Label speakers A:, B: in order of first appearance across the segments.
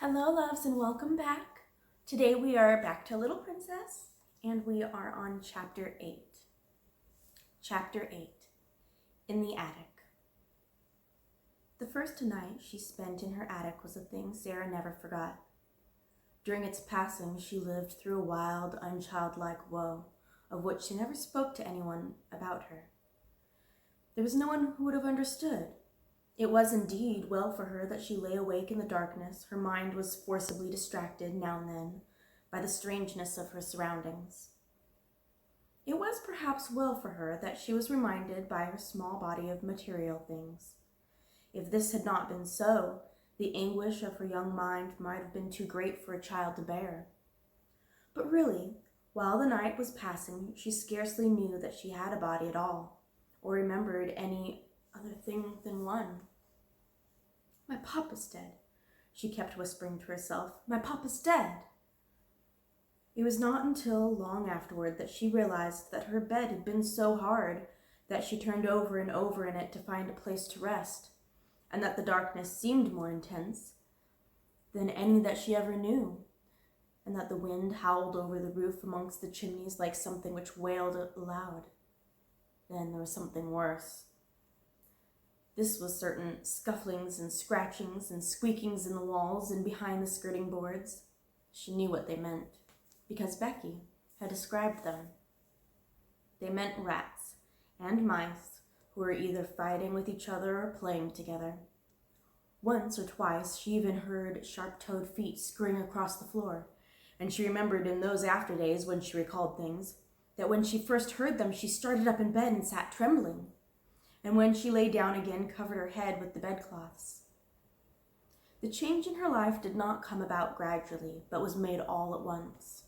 A: Hello, loves, and welcome back. Today we are back to Little Princess, and we are on Chapter 8. Chapter 8, In the Attic. The first night she spent in her attic was a thing Sarah never forgot. During its passing, she lived through a wild, unchildlike woe, of which she never spoke to anyone about her. There was no one who would have understood. It was indeed well for her that she lay awake in the darkness. Her mind was forcibly distracted now and then by the strangeness of her surroundings. It was perhaps well for her that she was reminded by her small body of material things. If this had not been so, the anguish of her young mind might have been too great for a child to bear. But really, while the night was passing, she scarcely knew that she had a body at all, or remembered any other thing than one. "My papa's dead," she kept whispering to herself. "My papa's dead." It was not until long afterward that she realized that her bed had been so hard that she turned over and over in it to find a place to rest, and that the darkness seemed more intense than any that she ever knew, and that the wind howled over the roof amongst the chimneys like something which wailed aloud. Then there was something worse. This was certain scufflings and scratchings and squeakings in the walls and behind the skirting boards. She knew what they meant, because Becky had described them. They meant rats and mice who were either fighting with each other or playing together. Once or twice she even heard sharp-toed feet scurrying across the floor, and she remembered in those after days when she recalled things, that when she first heard them she started up in bed and sat trembling, and when she lay down again covered her head with the bedcloths. The change in her life did not come about gradually, but was made all at once.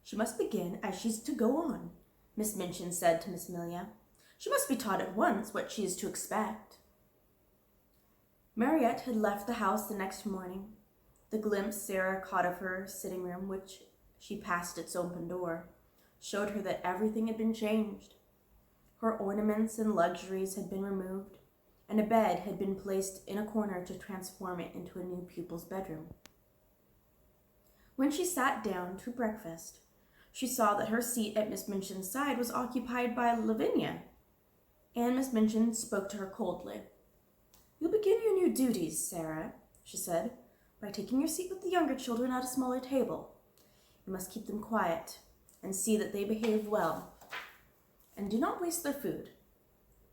A: "She must begin as she's to go on," Miss Minchin said to Miss Amelia. "She must be taught at once what she is to expect." Mariette had left the house the next morning. The glimpse Sarah caught of her sitting room, which she passed its open door, showed her that everything had been changed. Her ornaments and luxuries had been removed, and a bed had been placed in a corner to transform it into a new pupil's bedroom. When she sat down to breakfast, she saw that her seat at Miss Minchin's side was occupied by Lavinia, and Miss Minchin spoke to her coldly. "You'll begin your new duties, Sarah," she said, "by taking your seat with the younger children at a smaller table. You must keep them quiet and see that they behave well, and do not waste their food.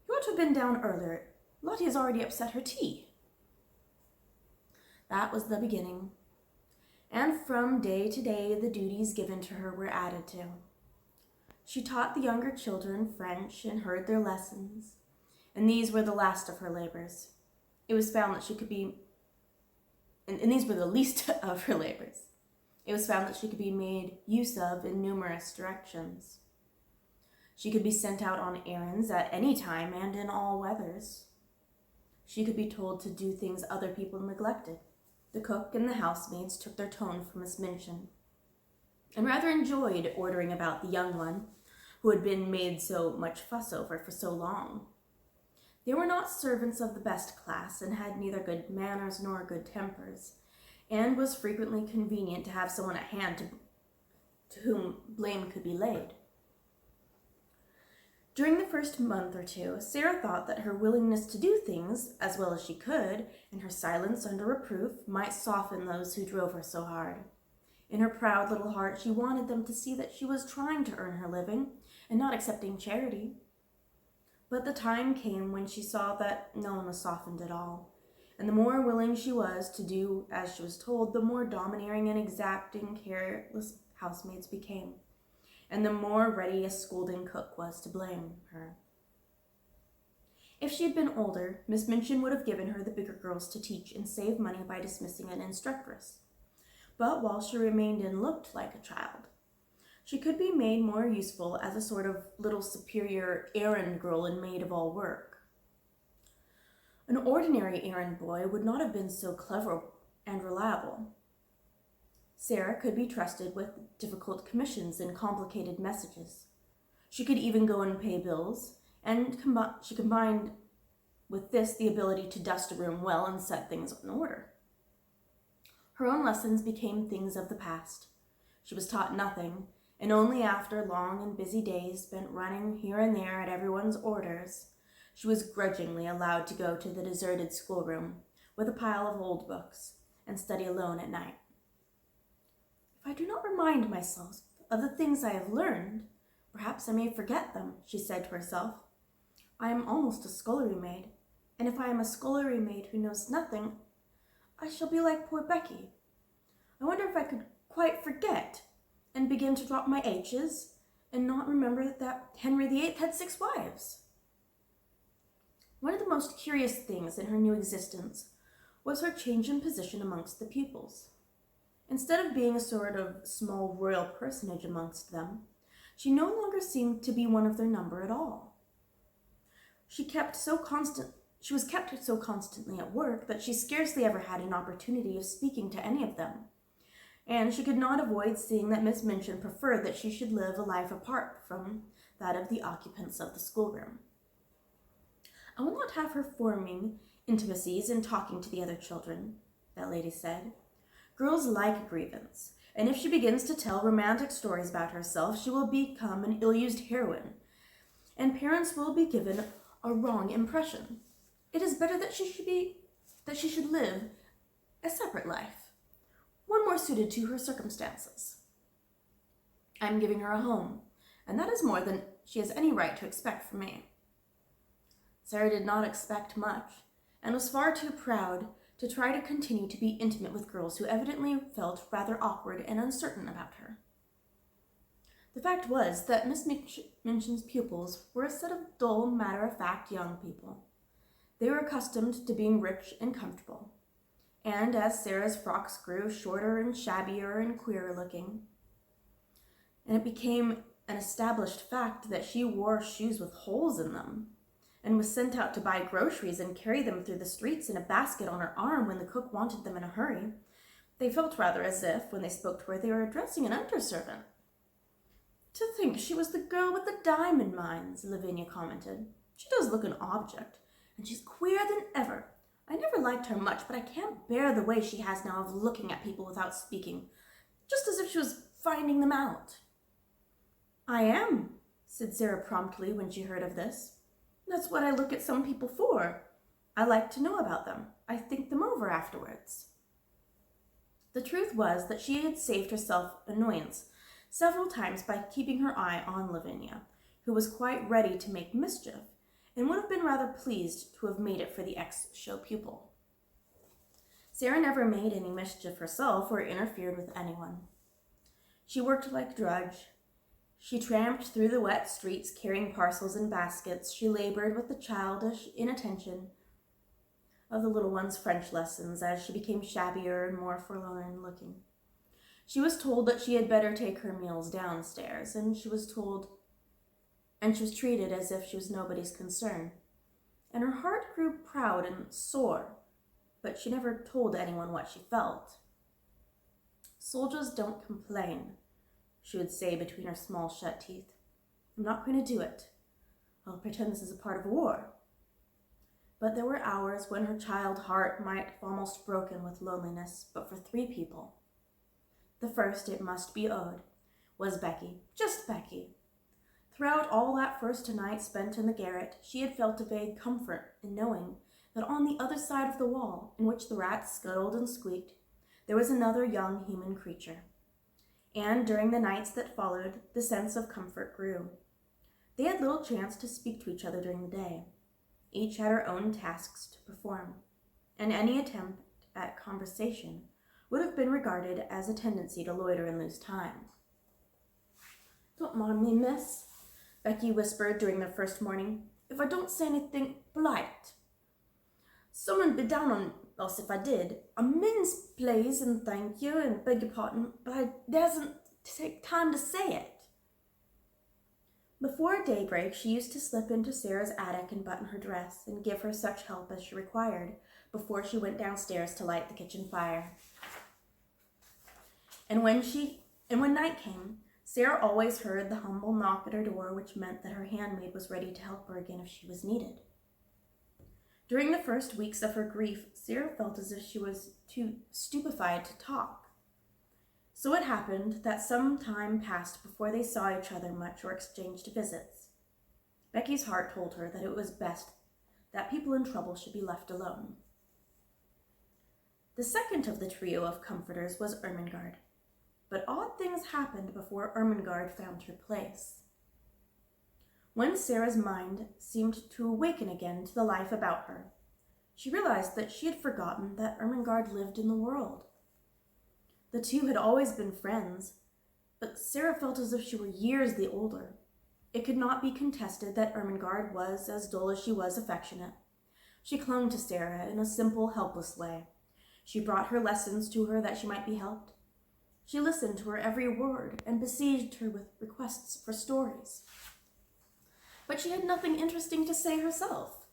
A: You ought to have been down earlier. Lottie has already upset her tea." That was the beginning, and from day to day the duties given to her were added to. She taught the younger children French and heard their lessons, and these were the last of her labors. It was found that she could be, and these were the least of her labors. It was found that she could be made use of in numerous directions. She could be sent out on errands at any time and in all weathers. She could be told to do things other people neglected. The cook and the housemaids took their tone from Miss Minchin, and rather enjoyed ordering about the young one who had been made so much fuss over for so long. They were not servants of the best class, and had neither good manners nor good tempers, and was frequently convenient to have someone at hand to whom blame could be laid. During the first month or two, Sarah thought that her willingness to do things as well as she could, and her silence under reproof, might soften those who drove her so hard. In her proud little heart, she wanted them to see that she was trying to earn her living, and not accepting charity. But the time came when she saw that no one was softened at all, and the more willing she was to do as she was told, the more domineering and exacting careless housemaids became, and the more ready a scolding cook was to blame her. If she had been older, Miss Minchin would have given her the bigger girls to teach and save money by dismissing an instructress. But while she remained and looked like a child, she could be made more useful as a sort of little superior errand girl and maid of all work. An ordinary errand boy would not have been so clever and reliable. Sarah could be trusted with difficult commissions and complicated messages. She could even go and pay bills, and she combined with this the ability to dust a room well and set things in order. Her own lessons became things of the past. She was taught nothing, and only after long and busy days spent running here and there at everyone's orders, she was grudgingly allowed to go to the deserted schoolroom with a pile of old books and study alone at night. If I do not remind myself of the things I have learned, perhaps I may forget them, she said to herself. I am almost a scullery maid, and if I am a scullery maid who knows nothing, I shall be like poor Becky. I wonder if I could quite forget and begin to drop my H's and not remember that Henry VIII had 6 wives. One of the most curious things in her new existence was her change in position amongst the pupils. Instead of being a sort of small royal personage amongst them, she no longer seemed to be one of their number at all. She was kept so constantly at work that she scarcely ever had an opportunity of speaking to any of them, and she could not avoid seeing that Miss Minchin preferred that she should live a life apart from that of the occupants of the schoolroom. I will not have her forming intimacies and talking to the other children, that lady said. Girls like grievance, and if she begins to tell romantic stories about herself, she will become an ill-used heroine, and parents will be given a wrong impression. It is better that she should live a separate life, one more suited to her circumstances. I am giving her a home, and that is more than she has any right to expect from me. Sarah did not expect much, and was far too proud to try to continue to be intimate with girls who evidently felt rather awkward and uncertain about her. The fact was that Miss Minchin's pupils were a set of dull, matter-of-fact young people. They were accustomed to being rich and comfortable, and as Sarah's frocks grew shorter and shabbier and queerer looking, and it became an established fact that she wore shoes with holes in them, and was sent out to buy groceries and carry them through the streets in a basket on her arm when the cook wanted them in a hurry, they felt rather as if, when they spoke to her, they were addressing an underservant. To think she was the girl with the diamond mines, Lavinia commented. She does look an object, and she's queer than ever. I never liked her much, but I can't bear the way she has now of looking at people without speaking, just as if she was finding them out. I am, said Sarah promptly when she heard of this. That's what I look at some people for. I like to know about them. I think them over afterwards. The truth was that she had saved herself annoyance several times by keeping her eye on Lavinia, who was quite ready to make mischief, and would have been rather pleased to have made it for the ex-show pupil. Sarah never made any mischief herself or interfered with anyone. She worked like drudge. She tramped through the wet streets carrying parcels and baskets. She labored with the childish inattention of the little one's French lessons as she became shabbier and more forlorn looking. She was told that she had better take her meals downstairs, and she was treated as if she was nobody's concern. And her heart grew proud and sore, but she never told anyone what she felt. Soldiers don't complain, she would say between her small shut teeth. I'm not going to do it. I'll pretend this is a part of war. But there were hours when her child heart might have almost broken with loneliness, but for 3 people. The first, it must be owned, was Becky, just Becky. Throughout all that first night spent in the garret, she had felt a vague comfort in knowing that on the other side of the wall, in which the rats scuttled and squeaked, there was another young human creature. And during the nights that followed, the sense of comfort grew. They had little chance to speak to each other during the day. Each had her own tasks to perform, and any attempt at conversation would have been regarded as a tendency to loiter and lose time. Don't mind me, miss, Becky whispered during their first morning, if I don't say anything polite. Someone be down on us if I did. I means please and thank you and beg your pardon, but I daresn't take time to say it. Before daybreak, she used to slip into Sarah's attic and button her dress and give her such help as she required before she went downstairs to light the kitchen fire. And when night came, Sarah always heard the humble knock at her door, which meant that her handmaid was ready to help her again if she was needed. During the first weeks of her grief, Sarah felt as if she was too stupefied to talk. So it happened that some time passed before they saw each other much or exchanged visits. Becky's heart told her that it was best that people in trouble should be left alone. The second of the trio of comforters was Ermengarde, but odd things happened before Ermengarde found her place. When Sarah's mind seemed to awaken again to the life about her, she realized that she had forgotten that Ermengarde lived in the world. The two had always been friends, but Sarah felt as if she were years the older. It could not be contested that Ermengarde was as dull as she was affectionate. She clung to Sarah in a simple, helpless way. She brought her lessons to her that she might be helped. She listened to her every word and besieged her with requests for stories. But she had nothing interesting to say herself,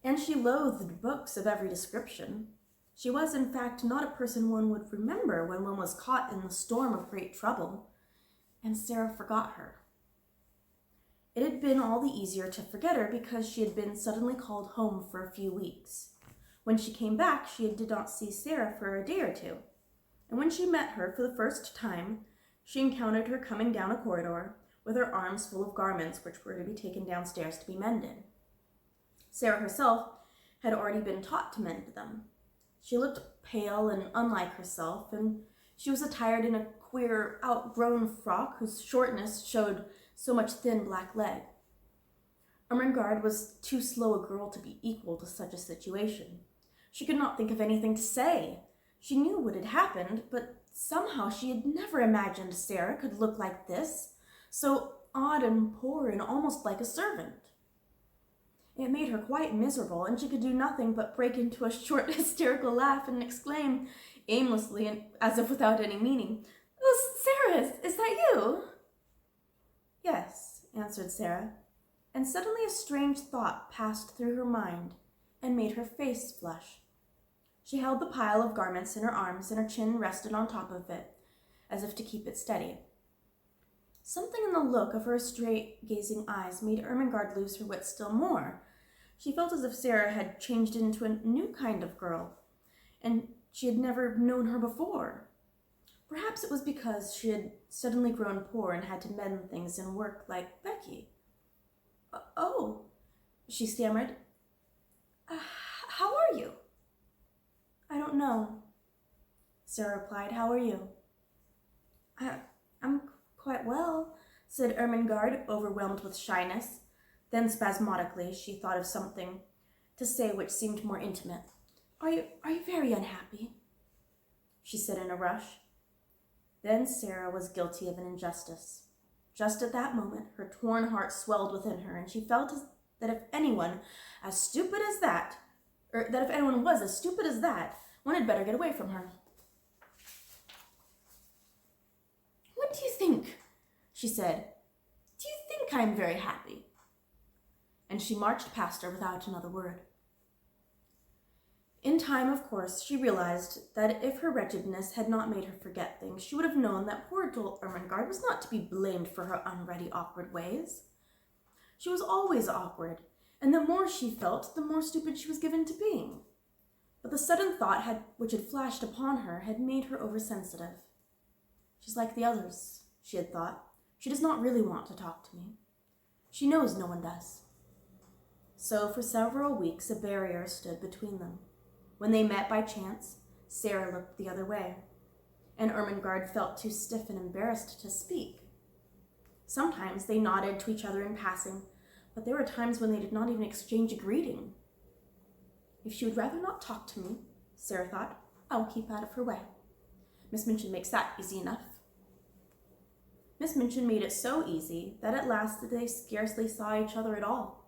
A: and she loathed books of every description. She was, in fact, not a person one would remember when one was caught in the storm of great trouble, and Sarah forgot her. It had been all the easier to forget her because she had been suddenly called home for a few weeks. When she came back, she did not see Sarah for a day or two, and when she met her for the first time, she encountered her coming down a corridor with her arms full of garments which were to be taken downstairs to be mended. Sarah herself had already been taught to mend them. She looked pale and unlike herself, and she was attired in a queer, outgrown frock whose shortness showed so much thin black leg. Ermengarde was too slow a girl to be equal to such a situation. She could not think of anything to say. She knew what had happened, but somehow she had never imagined Sarah could look like this, so odd and poor and almost like a servant. It made her quite miserable, and she could do nothing but break into a short, hysterical laugh and exclaim, aimlessly and as if without any meaning, "Oh, Sarah, is that you?" "Yes," answered Sarah, and suddenly a strange thought passed through her mind and made her face flush. She held the pile of garments in her arms, and her chin rested on top of it, as if to keep it steady. Something in the look of her straight-gazing eyes made Ermengarde lose her wits still more. She felt as if Sarah had changed into a new kind of girl, and she had never known her before. Perhaps it was because she had suddenly grown poor and had to mend things and work like Becky. "Oh," she stammered. "How are you?" "I don't know," Sarah replied. "How are you?" I'm quite well," said Ermengarde, overwhelmed with shyness. Then spasmodically she thought of something to say which seemed more intimate. Are you very unhappy?" she said in a rush. Then Sarah was guilty of an injustice. Just at that moment, her torn heart swelled within her, and she felt that if anyone was as stupid as that, one had better get away from her. "What do you think?" she said. "Do you think I am very happy?" And she marched past her without another word. In time, of course, she realized that if her wretchedness had not made her forget things, she would have known that poor dull Ermengarde was not to be blamed for her unready, awkward ways. She was always awkward, and the more she felt, the more stupid she was given to being. But the sudden thought which had flashed upon her had made her oversensitive. "She's like the others," she had thought. "She does not really want to talk to me. She knows no one does." So for several weeks a barrier stood between them. When they met by chance, Sarah looked the other way, and Ermengarde felt too stiff and embarrassed to speak. Sometimes they nodded to each other in passing, but there were times when they did not even exchange a greeting. If she would rather not talk to me, Sarah thought, I will keep out of her way. Miss Minchin makes that easy enough. Miss Minchin made it so easy that at last they scarcely saw each other at all.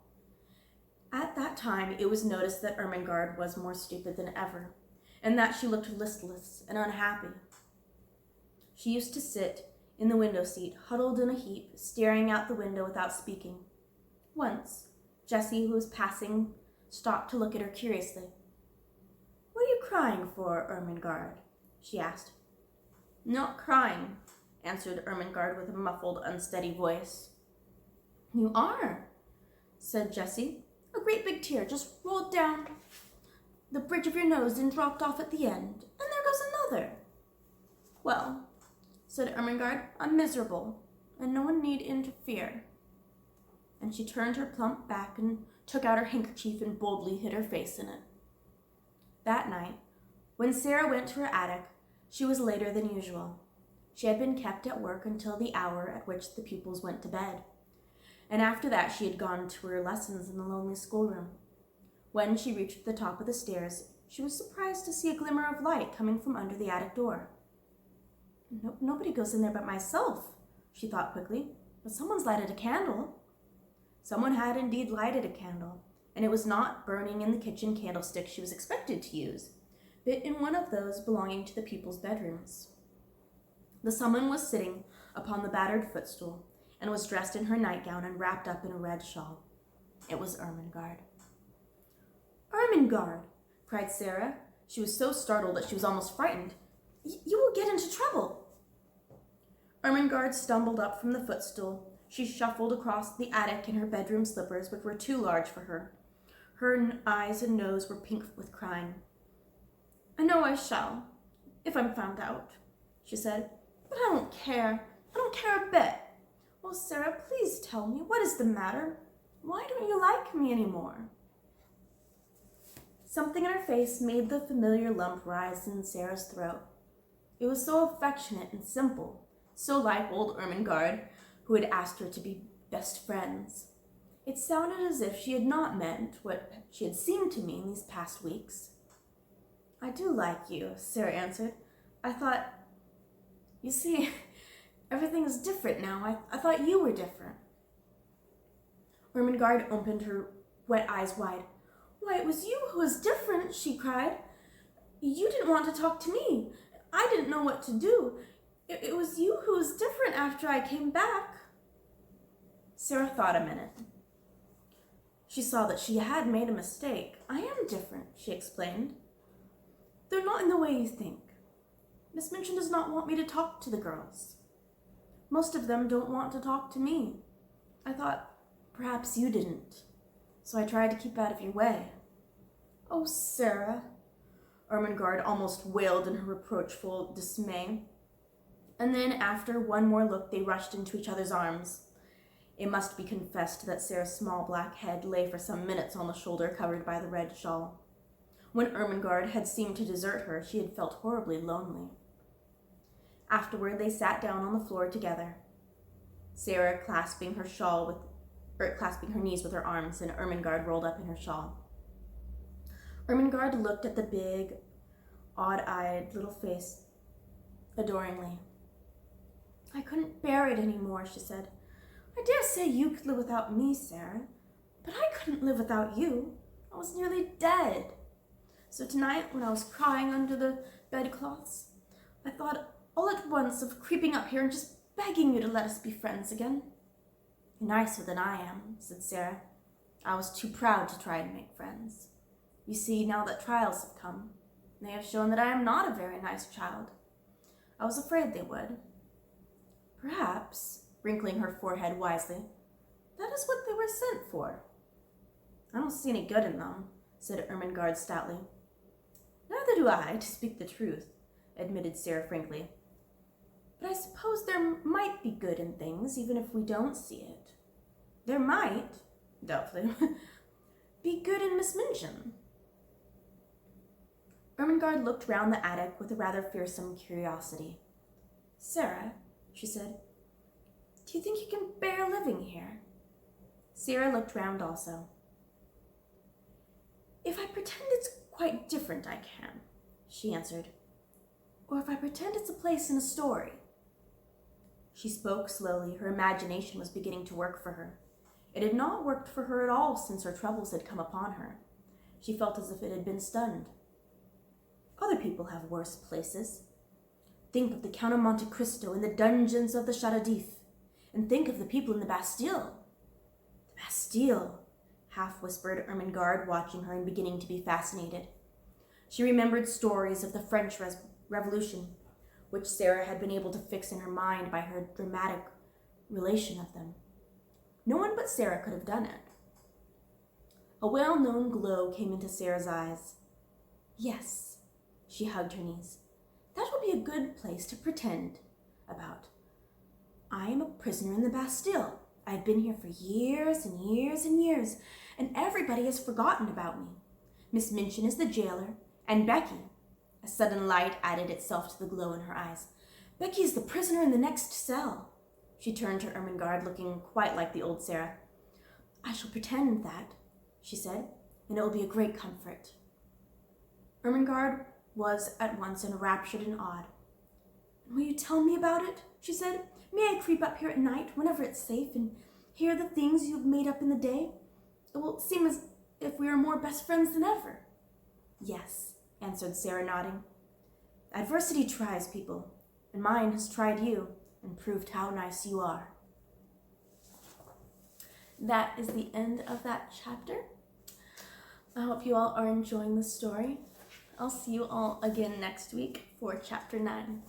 A: At that time, it was noticed that Ermengarde was more stupid than ever, and that she looked listless and unhappy. She used to sit in the window seat, huddled in a heap, staring out the window without speaking. Once, Jessie, who was passing, stopped to look at her curiously. "What are you crying for, Ermengarde?" she asked. "Not crying," answered Ermengarde with a muffled, unsteady voice. "You are," said Jessie. "A great big tear just rolled down the bridge of your nose and dropped off at the end. And there goes another. Well, said Ermengarde, I'm miserable, and no one need interfere. And she turned her plump back and took out her handkerchief and boldly hid her face in it. That night, when Sarah went to her attic, she was later than usual. She had been kept at work until the hour at which the pupils went to bed, and after that she had gone to her lessons in the lonely schoolroom. When she reached the top of the stairs, she was surprised to see a glimmer of light coming from under the attic door. Nobody goes in there but myself, she thought quickly, but someone's lighted a candle. Someone had indeed lighted a candle, and it was not burning in the kitchen candlestick she was expected to use, but in one of those belonging to the pupils' bedrooms. The someone was sitting upon the battered footstool, and was dressed in her nightgown and wrapped up in a red shawl. It was Ermengarde. Ermengarde, cried Sarah. She was so startled that she was almost frightened. You will get into trouble. Ermengarde stumbled up from the footstool. She shuffled across the attic in her bedroom slippers, which were too large for her. Her eyes and nose were pink with crying. I know I shall, if I'm found out, she said, but I don't care. I don't care a bit. Oh, Sarah, please tell me, what is the matter? Why don't you like me anymore? Something in her face made the familiar lump rise in Sarah's throat. It was so affectionate and simple, so like old Ermengarde, who had asked her to be best friends. It sounded as if she had not meant what she had seemed to mean these past weeks. I do like you, Sarah answered. I thought, you see, everything is different now. I thought you were different. Ermengarde opened her wet eyes wide. Why, it was you who was different, she cried. You didn't want to talk to me. I didn't know what to do. It was you who was different after I came back. Sarah thought a minute. She saw that she had made a mistake. I am different, she explained. They're not in the way you think. Miss Minchin does not want me to talk to the girls. Most of them don't want to talk to me. I thought perhaps you didn't, so I tried to keep out of your way. Oh, Sarah, Ermengarde almost wailed in her reproachful dismay. And then, after one more look, they rushed into each other's arms. It must be confessed that Sarah's small black head lay for some minutes on the shoulder covered by the red shawl. When Ermengarde had seemed to desert her, she had felt horribly lonely. Afterward, they sat down on the floor together, Sarah clasping her knees with her arms, and Ermengarde rolled up in her shawl. Ermengarde looked at the big, odd-eyed little face adoringly. I couldn't bear it any more, she said. I dare say you could live without me, Sarah, but I couldn't live without you. I was nearly dead. So tonight, when I was crying under the bedclothes, I thought all at once of creeping up here and just begging you to let us be friends again. You're nicer than I am, said Sarah. I was too proud to try and make friends. You see, now that trials have come, they have shown that I am not a very nice child. I was afraid they would. Perhaps, wrinkling her forehead wisely, that is what they were sent for. I don't see any good in them, said Ermengarde stoutly. Neither do I, to speak the truth, admitted Sarah frankly. But I suppose there might be good in things, even if we don't see it. There might, doubtfully, be good in Miss Minchin. Ermengarde looked round the attic with a rather fearsome curiosity. Sarah, she said, do you think you can bear living here? Sarah looked round also. If I pretend it's quite different, I can, she answered. Or if I pretend it's a place in a story. She spoke slowly. Her imagination was beginning to work for her. It had not worked for her at all since her troubles had come upon her. She felt as if it had been stunned. Other people have worse places. Think of the Count of Monte Cristo in the dungeons of the Château d'If, and think of the people in the Bastille. The Bastille, half-whispered Ermengarde, watching her and beginning to be fascinated. She remembered stories of the French Revolution, which Sarah had been able to fix in her mind by her dramatic relation of them. No one but Sarah could have done it. A well-known glow came into Sarah's eyes. Yes, she hugged her knees. That would be a good place to pretend about. I am a prisoner in the Bastille. I've been here for years and years and years, and everybody has forgotten about me. Miss Minchin is the jailer, and Becky, a sudden light added itself to the glow in her eyes. Becky is the prisoner in the next cell. She turned to Ermengarde, looking quite like the old Sarah. I shall pretend that, she said, and it will be a great comfort. Ermengarde was at once enraptured and awed. Will you tell me about it? She said. May I creep up here at night, whenever it's safe, and hear the things you've made up in the day? It will seem as if we are more best friends than ever. Yes, answered Sarah, nodding. Adversity tries people, and mine has tried you, and proved how nice you are. That is the end of that chapter. I hope you all are enjoying the story. I'll see you all again next week for chapter 9.